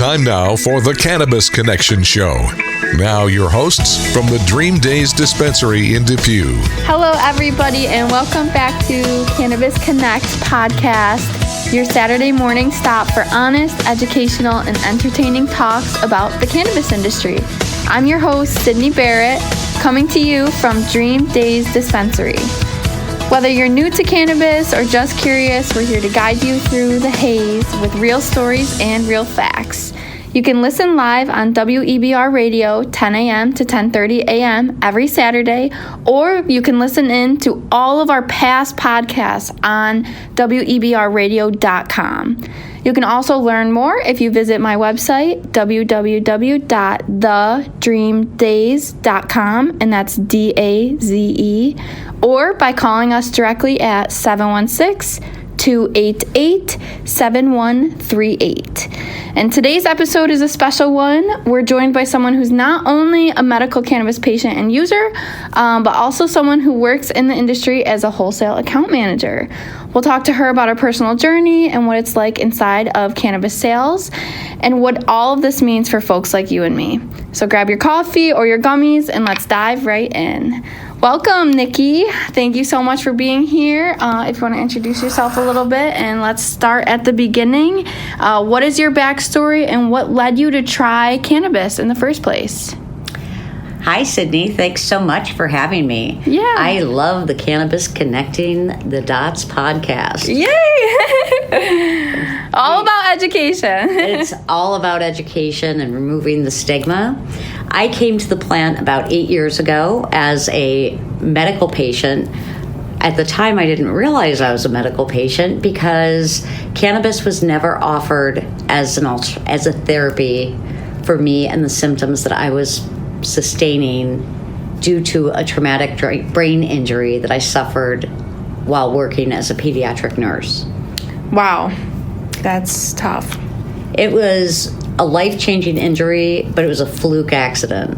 Time now for the Cannabis Connection Show. Now your hosts from the Dream Days Dispensary in Depew. Hello, everybody, and welcome back to Cannabis Connect podcast, your Saturday morning stop for honest, educational, and entertaining talks about the cannabis industry. I'm your host, Sydney Barrett, coming to you from Dream Days Dispensary. Whether you're new to cannabis or just curious, we're here to guide you through the haze with real stories and real facts. You can listen live on WEBR Radio, 10 a.m. to 10:30 a.m. every Saturday, or you can listen in to all of our past podcasts on webrradio.com. You can also learn more if you visit my website, www.thedreamdaze.com, and that's DAZE, or by calling us directly at 716-288-7138. And today's episode is a special one. We're joined by someone who's not only a medical cannabis patient and user, but also someone who works in the industry as a wholesale account manager. We'll talk to her about her personal journey and what it's like inside of cannabis sales and what all of this means for folks like you and me. So grab your coffee or your gummies and let's dive right in. Welcome, Nikki. Thank you so much for being here. If you want to introduce yourself a little bit, and let's start at the beginning. What is your backstory and what led you to try cannabis in the first place? Hi, Sydney. Thanks so much for having me. Yeah. I love the Cannabis Connecting the Dots podcast. Yay! All about education. It's all about education and removing the stigma. I came to the plant about 8 years ago as a medical patient. At the time, I didn't realize I was a medical patient because cannabis was never offered as a therapy for me and the symptoms that I was sustaining due to a traumatic brain injury that I suffered while working as a pediatric nurse. Wow, that's tough. It was a life-changing injury, but it was a fluke accident.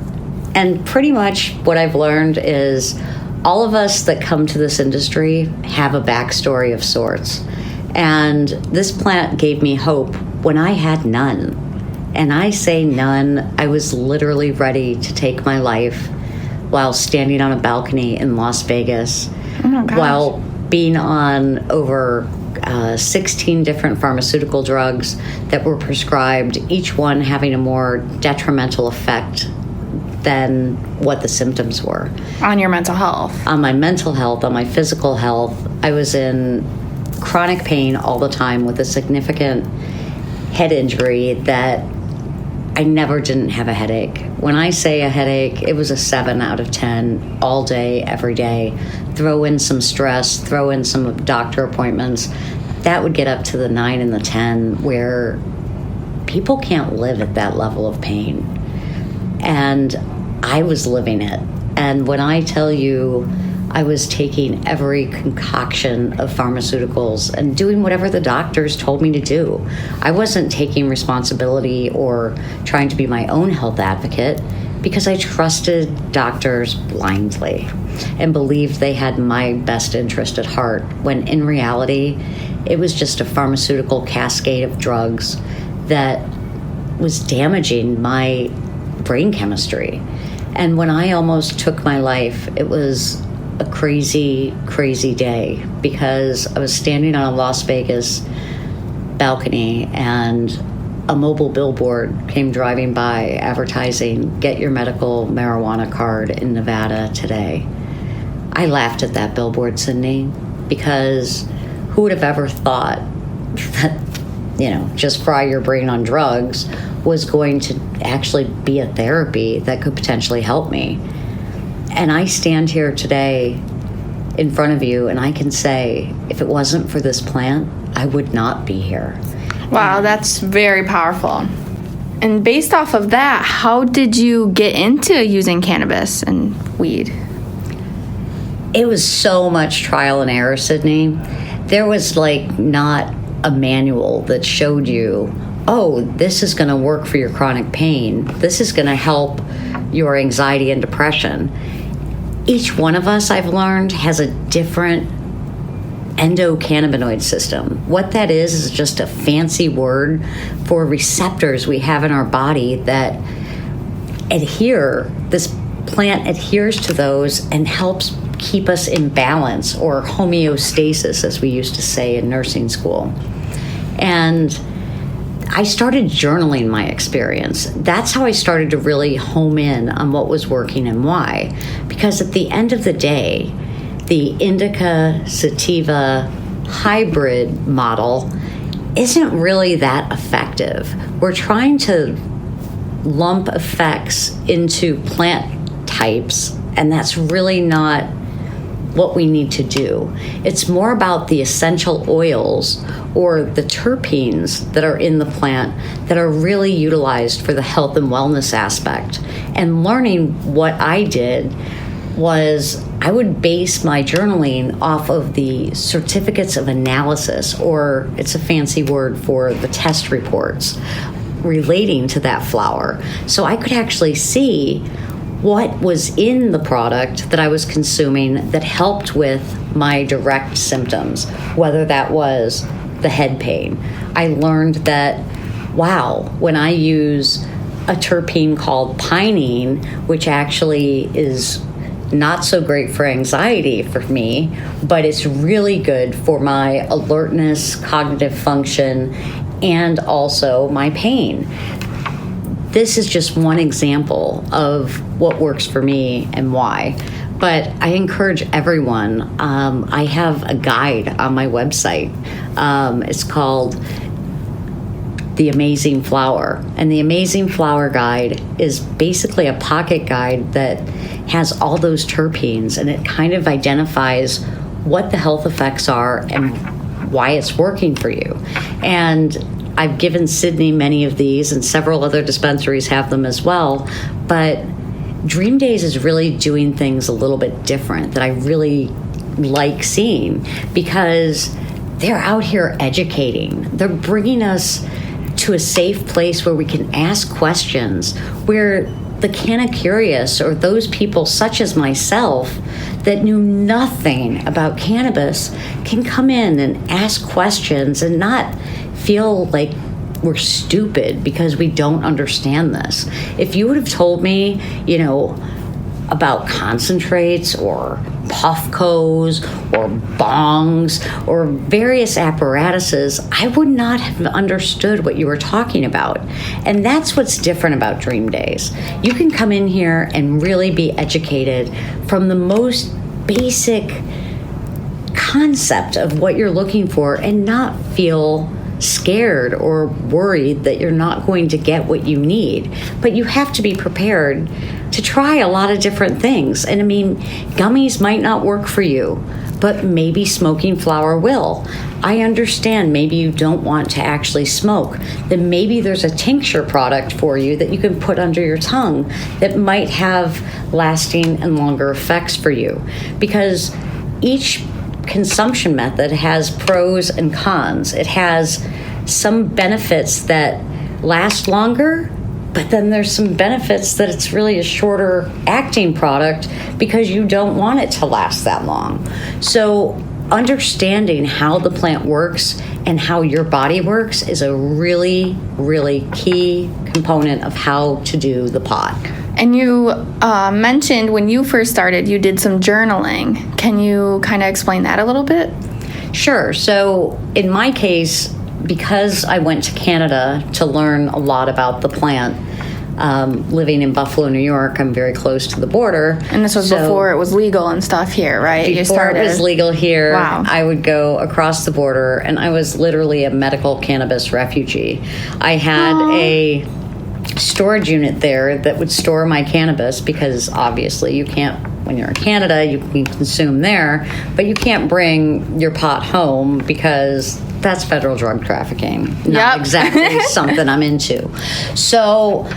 And pretty much what I've learned is all of us that come to this industry have a backstory of sorts. And this plant gave me hope when I had none. And I say none, I was literally ready to take my life while standing on a balcony in Las Vegas, while being on over 16 different pharmaceutical drugs that were prescribed, each one having a more detrimental effect than what the symptoms were. On your mental health. On my mental health, on my physical health. I was in chronic pain all the time with a significant head injury that I never didn't have a headache. When I say a headache, it was a 7 out of 10 all day, every day. Throw in some stress, throw in some doctor appointments. That would get up to the 9 and the 10 where people can't live at that level of pain. And I was living it. And when I tell you I was taking every concoction of pharmaceuticals and doing whatever the doctors told me to do. I wasn't taking responsibility or trying to be my own health advocate because I trusted doctors blindly and believed they had my best interest at heart, when in reality, it was just a pharmaceutical cascade of drugs that was damaging my brain chemistry. And when I almost took my life, it was a crazy, crazy day because I was standing on a Las Vegas balcony and a mobile billboard came driving by advertising, "Get your medical marijuana card in Nevada today." I laughed at that billboard, Sydney, because who would have ever thought that, just fry your brain on drugs was going to actually be a therapy that could potentially help me. And I stand here today in front of you and I can say, if it wasn't for this plant, I would not be here. Wow, that's very powerful. And based off of that, how did you get into using cannabis and weed? It was so much trial and error, Sydney. There was not a manual that showed you, oh, this is going to work for your chronic pain. This is going to help your anxiety and depression. Each one of us, I've learned, has a different endocannabinoid system. What that is just a fancy word for receptors we have in our body that this plant adheres to those and helps keep us in balance, or homeostasis, as we used to say in nursing school. And I started journaling my experience. That's how I started to really home in on what was working and why. Because at the end of the day, the indica sativa hybrid model isn't really that effective. We're trying to lump effects into plant types, and that's really not what we need to do. It's more about the essential oils or the terpenes that are in the plant that are really utilized for the health and wellness aspect. And learning what I did was I would base my journaling off of the certificates of analysis, or it's a fancy word for the test reports relating to that flower. So I could actually see what was in the product that I was consuming that helped with my direct symptoms, whether that was the head pain. I learned that, wow, when I use a terpene called pinene, which actually is not so great for anxiety for me, but it's really good for my alertness, cognitive function, and also my pain. This is just one example of what works for me and why. But I encourage everyone. I have a guide on my website. It's called The Amazing Flower. And the Amazing Flower Guide is basically a pocket guide that has all those terpenes, and it kind of identifies what the health effects are and why it's working for you. And I've given Sydney many of these, and several other dispensaries have them as well. But Dream Days is really doing things a little bit different that I really like seeing, because they're out here educating. They're bringing us to a safe place where we can ask questions, where the canna curious, or those people such as myself that knew nothing about cannabis, can come in and ask questions and not feel like we're stupid because we don't understand this. If you would have told me, about concentrates or puffcos or bongs or various apparatuses, I would not have understood what you were talking about. And that's what's different about Dream Days. You can come in here and really be educated from the most basic concept of what you're looking for and not feel scared or worried that you're not going to get what you need. But you have to be prepared to try a lot of different things. And I mean, gummies might not work for you, but maybe smoking flower will. I understand maybe you don't want to actually smoke. Then maybe there's a tincture product for you that you can put under your tongue that might have lasting and longer effects for you. Because each consumption method has pros and cons. It has some benefits that last longer, but then there's some benefits that it's really a shorter acting product because you don't want it to last that long. So understanding how the plant works and how your body works is a really, really key component of how to do the pot. And you mentioned when you first started, you did some journaling. Can you kind of explain that a little bit? Sure. So in my case, because I went to Canada to learn a lot about the plant, living in Buffalo, New York, I'm very close to the border. And this was before it was legal and stuff here, right? Before it was legal here, wow. I would go across the border, and I was literally a medical cannabis refugee. I had a storage unit there that would store my cannabis, because obviously you can't, when you're in Canada, you can consume there, but you can't bring your pot home because that's federal drug trafficking. Not exactly something I'm into. So,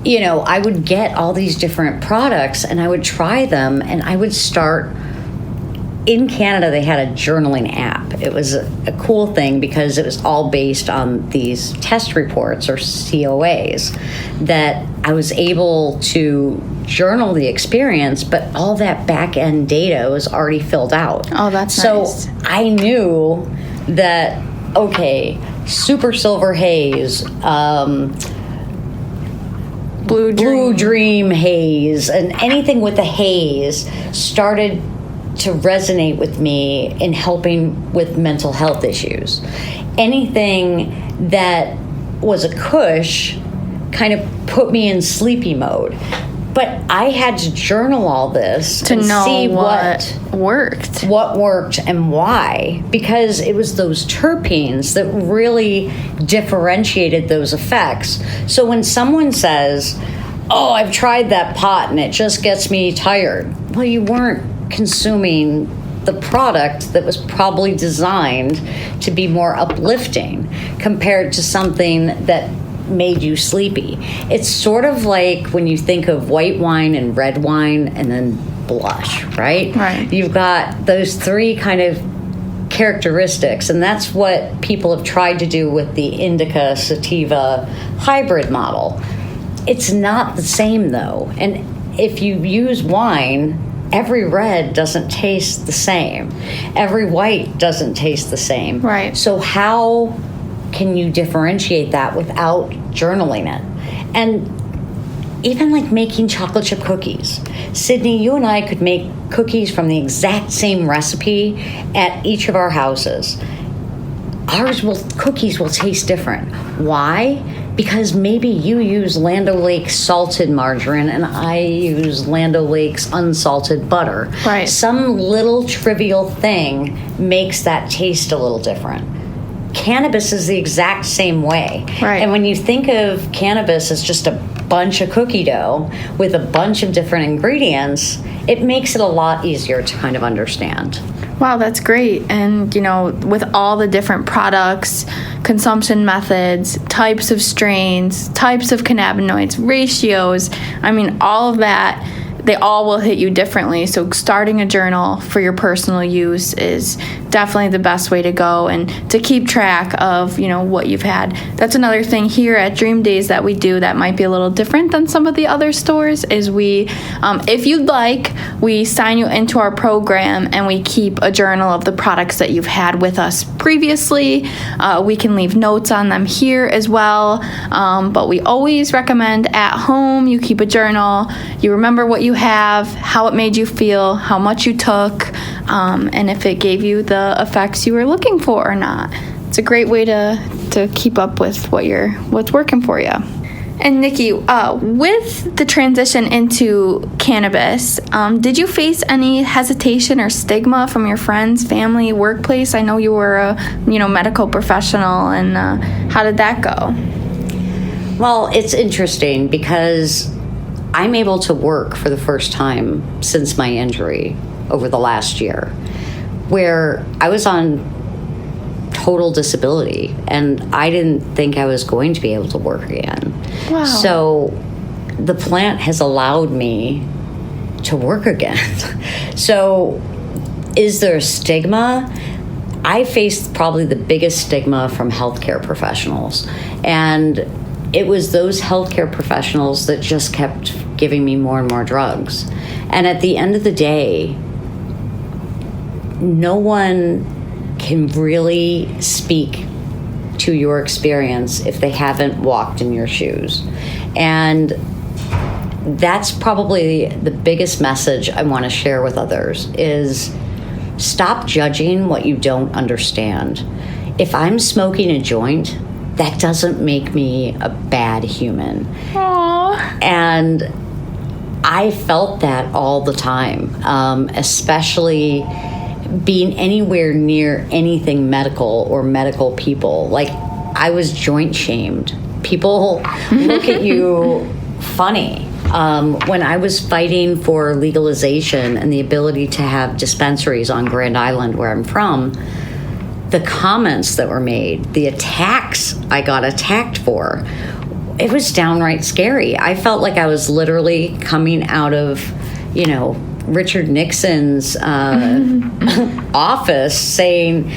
I would get all these different products and I would try them, and I would start in Canada, they had a journaling app. It was a cool thing because it was all based on these test reports or COAs that I was able to journal the experience, but all that back end data was already filled out. Oh, that's nice. So I knew that, okay, super silver haze, blue dream haze, and anything with the haze started to resonate with me in helping with mental health issues. Anything that was a kush kind of put me in sleepy mode. But I had to journal all this to know see what worked. What worked and why, because it was those terpenes that really differentiated those effects. So when someone says, oh, I've tried that pot and it just gets me tired, well, you weren't consuming the product that was probably designed to be more uplifting compared to something that made you sleepy. It's sort of like when you think of white wine and red wine and then blush, right? Right. You've got those three kind of characteristics, and that's what people have tried to do with the indica sativa hybrid model. It's not the same though. And if you use wine, every red doesn't taste the same. Every white doesn't taste the same. Right. So how can you differentiate that without journaling it? And even like making chocolate chip cookies. Sydney, you and I could make cookies from the exact same recipe at each of our houses. Cookies will taste different. Why? Because maybe you use Land O'Lakes salted margarine and I use Land O'Lakes unsalted butter. Right. Some little trivial thing makes that taste a little different. Cannabis is the exact same way. Right. And when you think of cannabis as just a bunch of cookie dough with a bunch of different ingredients, it makes it a lot easier to kind of understand. Wow, that's great. And, with all the different products, consumption methods, types of strains, types of cannabinoids, ratios, all of that, they all will hit you differently. So starting a journal for your personal use is definitely the best way to go, and to keep track of, what you've had. That's another thing here at Dream Days that we do that might be a little different than some of the other stores is we, if you'd like, we sign you into our program and we keep a journal of the products that you've had with us previously. We can leave notes on them here as well. But we always recommend at home you keep a journal. You remember what you have, how it made you feel, how much you took, and if it gave you the effects you were looking for or not. It's a great way to keep up with what's working for you. And Nikki, with the transition into cannabis, did you face any hesitation or stigma from your friends, family, workplace? I know you were a medical professional, and how did that go? Well, it's interesting because I'm able to work for the first time since my injury over the last year, where I was on total disability and I didn't think I was going to be able to work again. Wow. So the plant has allowed me to work again. So is there a stigma? I faced probably the biggest stigma from healthcare professionals, and it was those healthcare professionals that just kept giving me more and more drugs. And at the end of the day, no one can really speak to your experience if they haven't walked in your shoes. And that's probably the biggest message I want to share with others is stop judging what you don't understand. If I'm smoking a joint, that doesn't make me a bad human. Aww. And I felt that all the time, especially being anywhere near anything medical or medical people. Like, I was joint shamed. People look at you funny. When I was fighting for legalization and the ability to have dispensaries on Grand Island, where I'm from, the comments that were made, the attacks I got attacked for, it was downright scary. I felt like I was literally coming out of, Richard Nixon's office saying,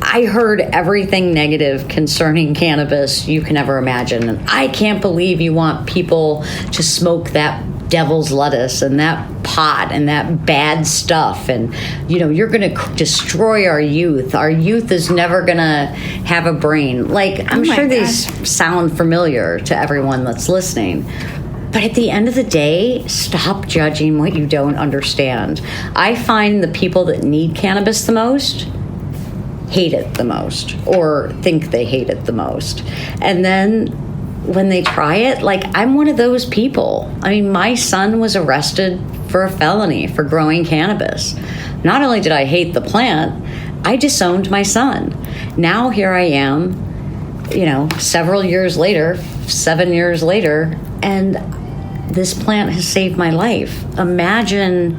I heard everything negative concerning cannabis you can ever imagine. And I can't believe you want people to smoke that devil's lettuce and that pot and that bad stuff. And, you're going to destroy our youth. Our youth is never going to have a brain. Like, I'm sure these sound familiar to everyone that's listening. But at the end of the day, stop judging what you don't understand. I find the people that need cannabis the most hate it the most, or think they hate it the most. And then when they try it, I'm one of those people. I mean, my son was arrested for a felony for growing cannabis. Not only did I hate the plant, I disowned my son. Now here I am, several years later, 7 years later, and this plant has saved my life. Imagine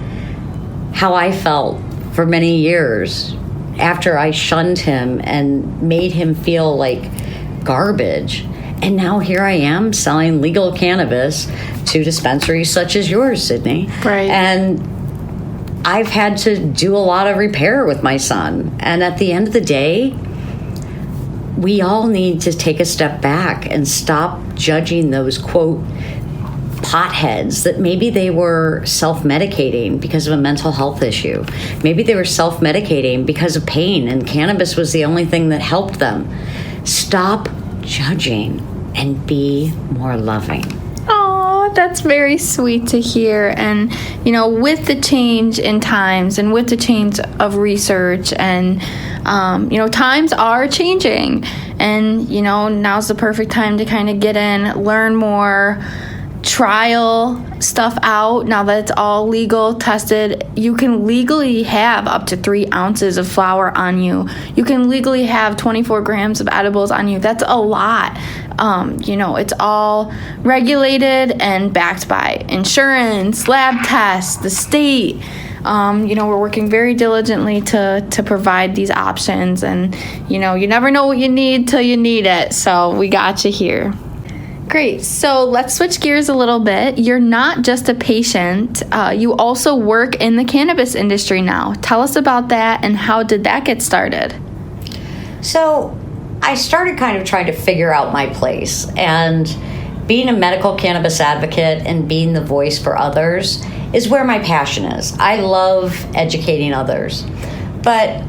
how I felt for many years after I shunned him and made him feel like garbage. And now here I am selling legal cannabis to dispensaries such as yours, Sydney. Right. And I've had to do a lot of repair with my son. And at the end of the day, we all need to take a step back and stop judging those, quote, potheads that maybe they were self-medicating because of a mental health issue. Maybe they were self-medicating because of pain and cannabis was the only thing that helped them. Stop judging and be more loving. Oh, that's very sweet to hear. And, with the change in times and with the change of research and, times are changing. And, now's the perfect time to kind of get in, learn more, trial stuff out. Now that it's all legal, tested, you can legally have up to 3 ounces of flower on you. You can legally have 24 grams of edibles on you. That's a lot. It's all regulated and backed by insurance, lab tests, the state. We're working very diligently to provide these options. And, you never know what you need till you need it. So we got you here. Great. So let's switch gears a little bit. You're not just a patient. You also work in the cannabis industry now. Tell us about that and how did that get started? So I started kind of trying to figure out my place. And being a medical cannabis advocate and being the voice for others is where my passion is. I love educating others. But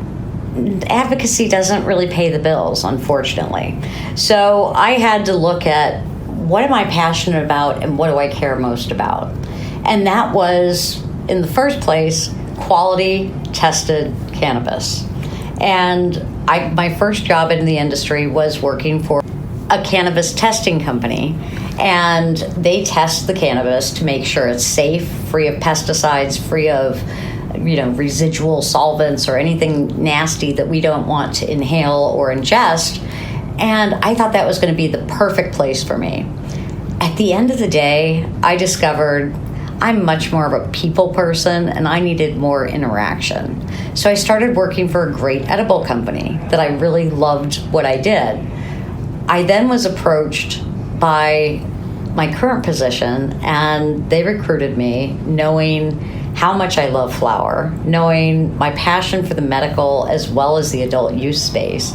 advocacy doesn't really pay the bills, unfortunately. So I had to look at what am I passionate about and what do I care most about? And that was, in the first place, quality tested cannabis. And my first job in the industry was working for a cannabis testing company. And they test the cannabis to make sure it's safe, free of pesticides, free of residual solvents or anything nasty that we don't want to inhale or ingest. And I thought that was going to be the perfect place for me. At the end of the day, I discovered I'm much more of a people person and I needed more interaction. So I started working for a great edible company that I really loved what I did. I then was approached by my current position and they recruited me knowing how much I love flower, knowing my passion for the medical as well as the adult use space.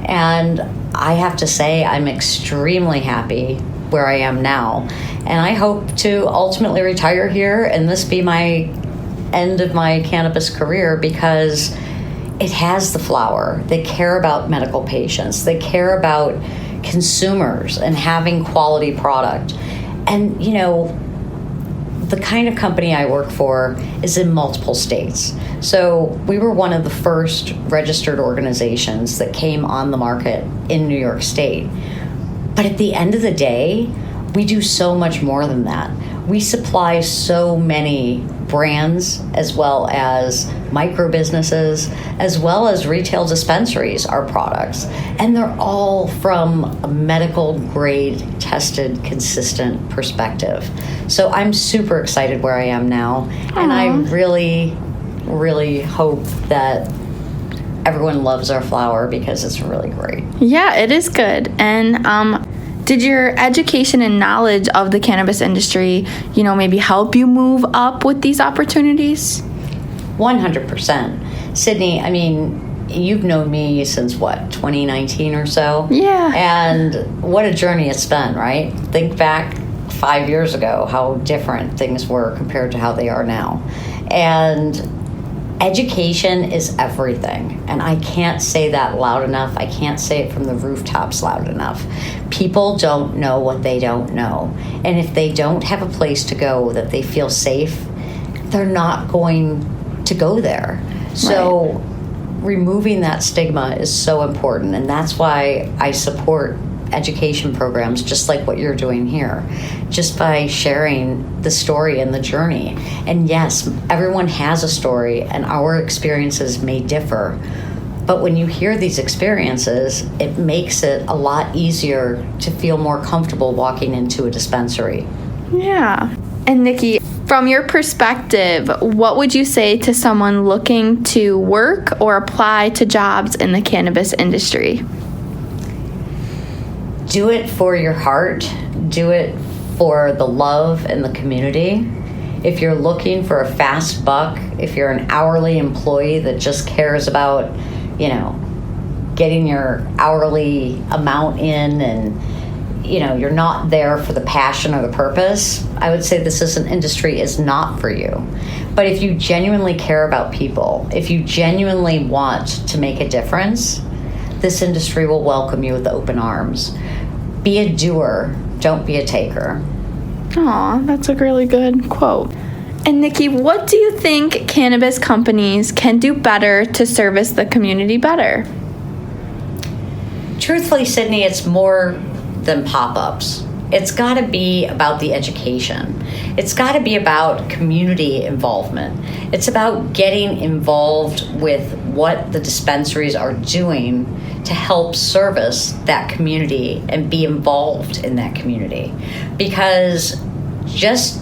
And I have to say I'm extremely happy where I am now. And I hope to ultimately retire here and this be my end of my cannabis career because it has the flower. They care about medical patients. They care about consumers and having quality product. And, the kind of company I work for is in multiple states. So we were one of the first registered organizations that came on the market in New York State. But at the end of the day, we do so much more than that. We supply so many brands as well as micro businesses, as well as retail dispensaries, our products. And they're all from a medical grade, tested, consistent perspective. So I'm super excited where I am now. And I really, really hope that everyone loves our flower because it's really great. Yeah, it is good. And Did your education and knowledge of the cannabis industry, maybe help you move up with these opportunities? 100%. Sydney, I mean, you've known me since 2019 or so? Yeah. And what a journey it's been, right? Think back 5 years ago, how different things were compared to how they are now. And education is everything. And I can't say that loud enough. I can't say it from the rooftops loud enough. People don't know what they don't know. And if they don't have a place to go that they feel safe, they're not going to go there. So removing that stigma is so important. And that's why I support education programs just like what you're doing here, just by sharing the story and the journey. And yes, everyone has a story and our experiences may differ, but when you hear these experiences, it makes it a lot easier to feel more comfortable walking into a dispensary. Yeah. And Nikki, from your perspective, what would you say to someone looking to work or apply to jobs in the cannabis industry? Do it for your heart. Do it for the love and the community. If you're looking for a fast buck, if you're an hourly employee that just cares about, getting your hourly amount in and, you're not there for the passion or the purpose, I would say this industry is not for you. But if you genuinely care about people, if you genuinely want to make a difference, this industry will welcome you with open arms. Be a doer, don't be a taker. Aw, that's a really good quote. And Nikki, what do you think cannabis companies can do better to service the community better? Truthfully, Sydney, it's more than pop-ups. It's got to be about the education. It's got to be about community involvement. It's about getting involved with what the dispensaries are doing to help service that community and be involved in that community. Because just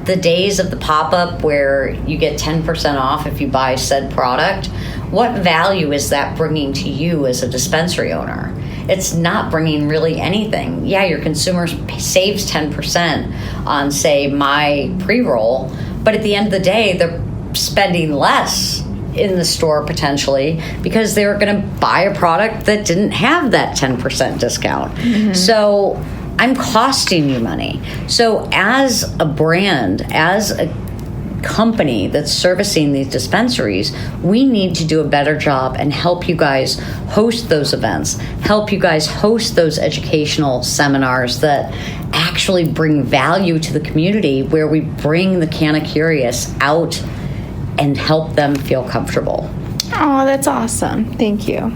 the days of the pop-up where you get 10% off if you buy said product, what value is that bringing to you as a dispensary owner? It's not bringing really anything. Yeah, your consumer saves 10% on, say, my pre-roll, but at the end of the day, they're spending less in the store potentially because they were going to buy a product that didn't have that 10% discount. Mm-hmm. So I'm costing you money. So as a brand, as a company that's servicing these dispensaries, we need to do a better job and help you guys host those events, help you guys host those educational seminars that actually bring value to the community, where we bring the Canna Curious out and help them feel comfortable. Oh, that's awesome. Thank you.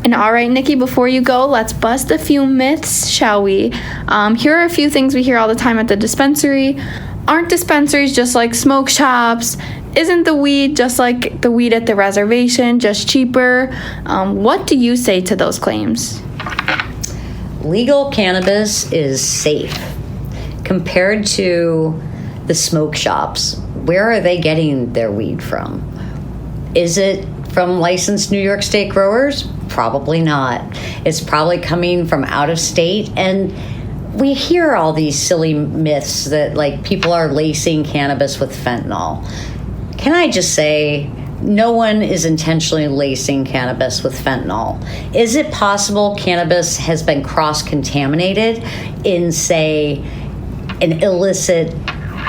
And all right, Nikki, before you go, let's bust a few myths, shall we? Here are a few things we hear all the time at the dispensary. Aren't dispensaries just like smoke shops? Isn't the weed just like the weed at the reservation, just cheaper? What do you say to those claims? Legal cannabis is safe. Compared to the smoke shops, where are they getting their weed from? Is it from licensed New York State growers? Probably not. It's probably coming from out of state, and we hear all these silly myths that like people are lacing cannabis with fentanyl. Can I just say, no one is intentionally lacing cannabis with fentanyl. Is it possible cannabis has been cross-contaminated in, say, an illicit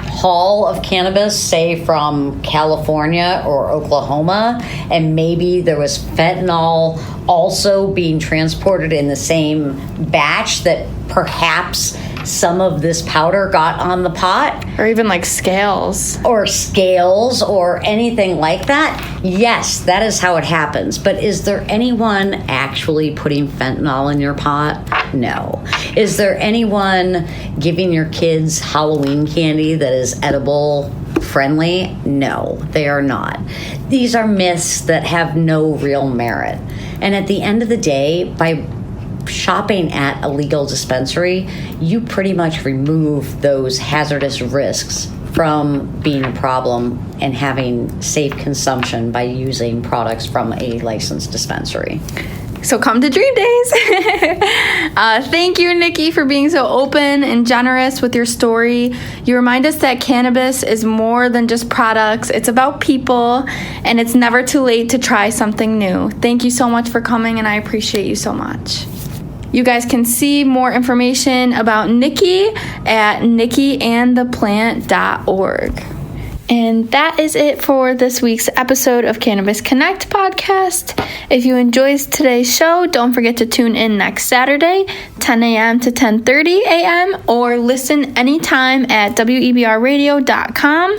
haul of cannabis, say from California or Oklahoma, and maybe there was fentanyl also being transported in the same batch that perhaps some of this powder got on the pot? Or even like scales. Or scales or anything like that? Yes, that is how it happens. But is there anyone actually putting fentanyl in your pot? No. Is there anyone giving your kids Halloween candy that is edible friendly? No, they are not. These are myths that have no real merit. And at the end of the day, by shopping at a legal dispensary, you pretty much remove those hazardous risks from being a problem and having safe consumption by using products from a licensed dispensary. So come to Dream Days. Thank you, Nikki, for being so open and generous with your story. You remind us that cannabis is more than just products. It's about people, and it's never too late to try something new. Thank you so much for coming, and I appreciate you so much. You guys can see more information about Nikki at nikkiandtheplant.org. And that is it for this week's episode of Cannabis Connect podcast. If you enjoyed today's show, don't forget to tune in next Saturday, 10 a.m. to 10:30 a.m., or listen anytime at WEBRradio.com.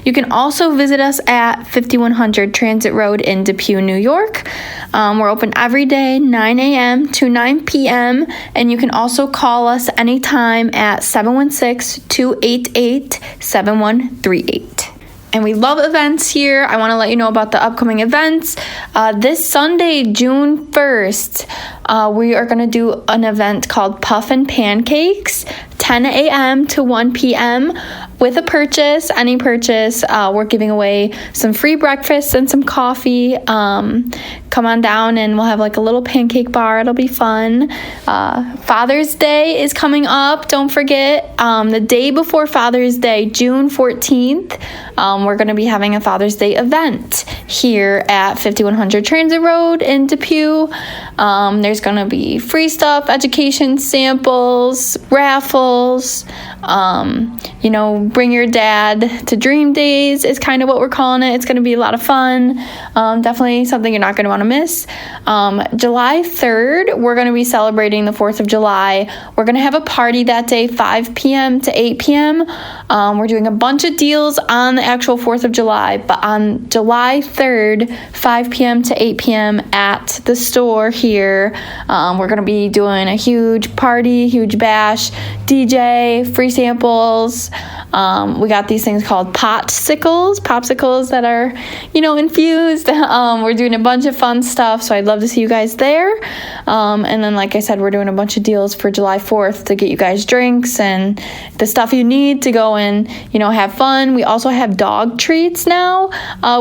You can also visit us at 5100 Transit Road in Depew, New York. We're open every day, 9 a.m. to 9 p.m., and you can also call us anytime at 716-288-7138. And we love events here. I want to let you know about the upcoming events. This Sunday, June 1st, we are going to do an event called Puffin Pancakes, 10 a.m. to 1 p.m. With a purchase, any purchase, we're giving away some free breakfast and some coffee. Come on down and we'll have like a little pancake bar. It'll be fun. Father's Day is coming up. Don't forget, the day before Father's Day, June 14th, we're going to be having a Father's Day event here at 5100 Transit Road in Depew. There's going to be free stuff, education, samples, raffles, bring your dad to Dream Days is kind of what we're calling it. It's going to be a lot of fun. Definitely something you're not going to want to miss. July 3rd, we're going to be celebrating the 4th of July. We're going to have a party that day, 5 p.m. to 8 p.m. We're doing a bunch of deals on the actual 4th of July, but on July 3rd, 5 p.m. to 8 p.m. at the store here, we're going to be doing a huge party, huge bash, DJ, free samples. We got these things called popsicles that are, infused. We're doing a bunch of fun stuff, so I'd love to see you guys there. And then, like I said, we're doing a bunch of deals for July 4th to get you guys drinks and the stuff you need to go and, have fun. We also have dog treats now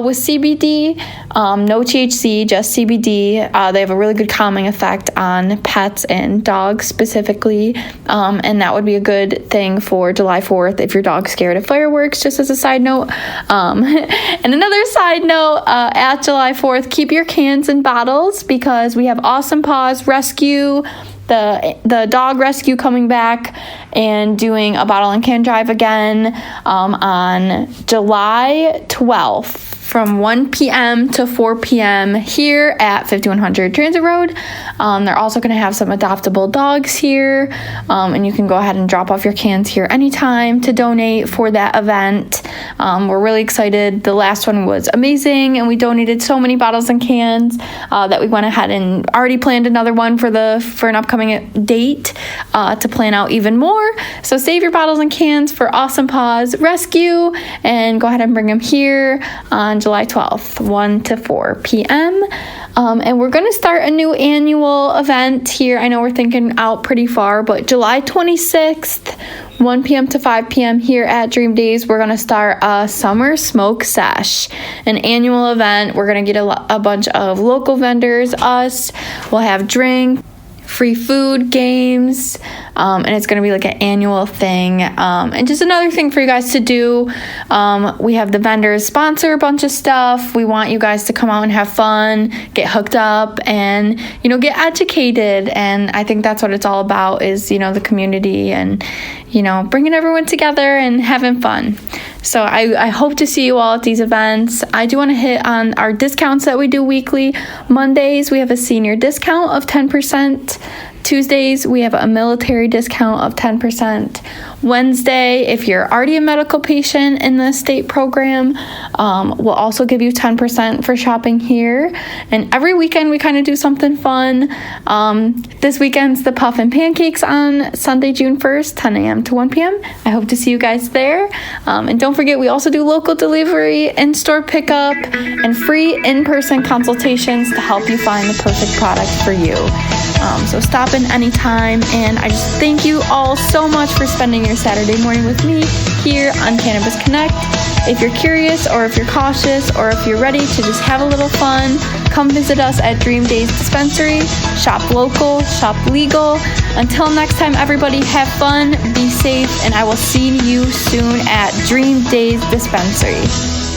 with CBD. No THC, just CBD. They have a really good calming effect on pets and dogs specifically. And that would be a good thing for July 4th if your dog's scared of fireworks, just as a side note. And another side note, at July 4th, keep your cans and bottles because we have Awesome Paws Rescue, the dog rescue coming back and doing a bottle and can drive again on July 12th. From 1 p.m. to 4 p.m. here at 5100 Transit Road. They're also going to have some adoptable dogs here, and you can go ahead and drop off your cans here anytime to donate for that event. We're really excited. The last one was amazing, and we donated so many bottles and cans that we went ahead and already planned another one for an upcoming date to plan out even more. So save your bottles and cans for Awesome Paws Rescue, and go ahead and bring them here on July 12th, 1 to 4 p.m. And we're going to start a new annual event here. I know we're thinking out pretty far, but July 26th, 1 p.m. to 5 p.m. here at Dream Days, we're going to start a summer smoke sesh, an annual event. We're going to get a bunch of local vendors, us. We'll have drink, free food, games, and it's going to be like an annual thing. And just another thing for you guys to do. We have the vendors sponsor a bunch of stuff. We want you guys to come out and have fun, get hooked up, and, get educated. And I think that's what it's all about is, the community and, bringing everyone together and having fun. So I hope to see you all at these events. I do want to hit on our discounts that we do weekly. Mondays, we have a senior discount of 10%. Tuesdays, we have a military discount of 10%. Wednesday, if you're already a medical patient in the state program, we'll also give you 10% for shopping here. And every weekend, we kind of do something fun. This weekend's the Puffin Pancakes on Sunday, June 1st, 10 a.m. to 1 p.m. I hope to see you guys there. And don't forget, we also do local delivery, in-store pickup, and free in-person consultations to help you find the perfect product for you. So stop in anytime, and I just thank you all so much for spending your Saturday morning with me here on Cannabis Connect. If you're curious, or if you're cautious, or if you're ready to just have a little fun, come visit us at Dream Days Dispensary. Shop local, shop legal. Until next time, everybody, have fun, be safe, and I will see you soon at Dream Days Dispensary.